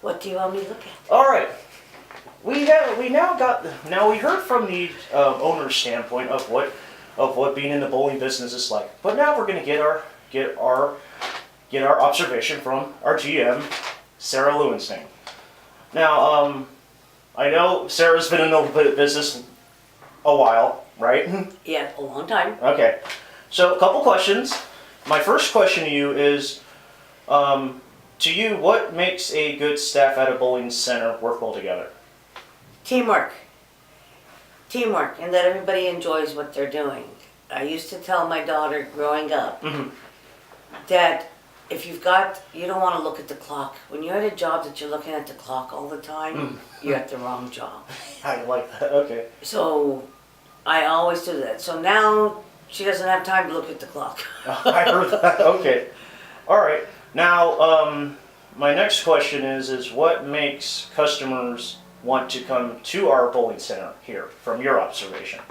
What do you want me to look at? All right. We heard from the owner's standpoint of what being in the bowling business is like. But now we're going to get our observation from our GM, Sara Lewinstein. Now, I know Sarah's been in the business a while, right? Yeah, a long time. Okay. So, a couple questions. My first question to you is, to you, what makes a good staff at a bowling center work well together? Teamwork. Teamwork, and that everybody enjoys what they're doing. I used to tell my daughter growing up that if you don't want to look at the clock. When you're at a job that you're looking at the clock all the time, you're at the wrong job. I like that. Okay. So I always do that. So now she doesn't have time to look at the clock. I heard that. Okay. All right. Now, my next question is what makes customers want to come to our bowling center here, from your observation?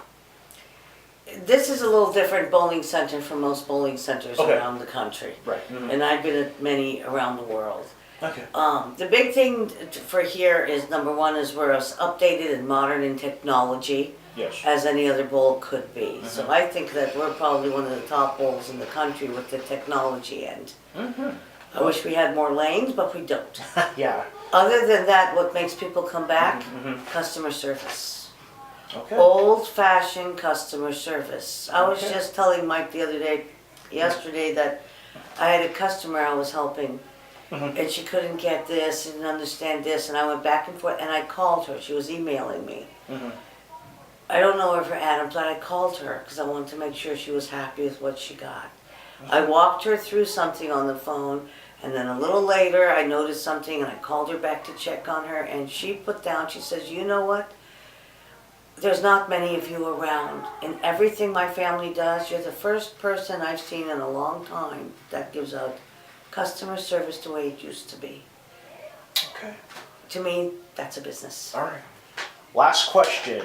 This is a little different bowling center from most bowling centers around the country. Right. And I've been at many around the world. Okay. The big thing for here is, number one, is we're as updated and modern in technology as any other bowl could be. So I think that we're probably one of the top bowls in the country with the technology end. I wish we had more lanes, but we don't. Yeah. Other than that, what makes people come back? Customer service. Okay. Old-fashioned customer service. I was just telling Mike yesterday that I had a customer I was helping, and she couldn't get this and didn't understand this, and I went back and forth, and I called her. She was emailing me. I don't know her for Adams, but I called her because I wanted to make sure she was happy with what she got. I walked her through something on the phone, and then a little later I noticed something, and I called her back to check on her, and she put down, she says, you know what? There's not many of you around. In everything my family does, you're the first person I've seen in a long time that gives out customer service the way it used to be. Okay. To me, that's a business. All right. Last question.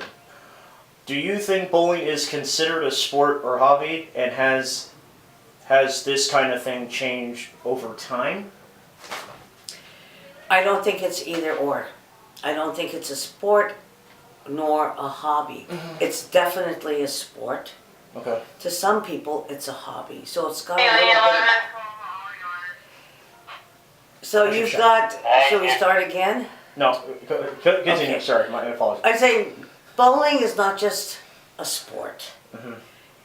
Do you think bowling is considered a sport or hobby, and has this kind of thing changed over time? I don't think it's either or. I don't think it's a sport nor a hobby. It's definitely a sport. Okay. To some people, it's a hobby. So it's got a little bit. So you've got. Shall we start again? No. Continue. Okay. Sorry, my apologies. I say bowling is not just a sport,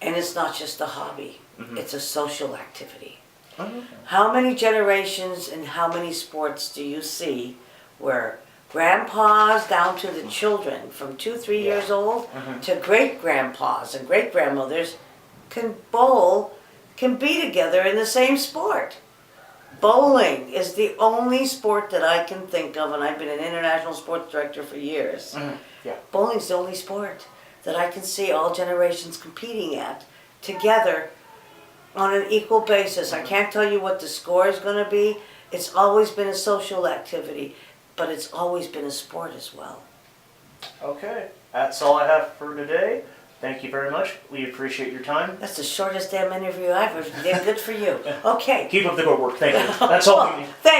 and it's not just a hobby. It's a social activity. How many generations and how many sports do you see where grandpas down to the children from 2-3 years old to great grandpas and great grandmothers can be together in the same sport? Bowling is the only sport that I can think of, and I've been an international sports director for years. Bowling's the only sport that I can see all generations competing at together on an equal basis. I can't tell you what the score is going to be. It's always been a social activity, but it's always been a sport as well. Okay, that's all I have for today. Thank you very much. We appreciate your time. That's the shortest damn interview I've ever did. Good for you. Okay. Keep up the good work. Thank you. That's all we need. Thank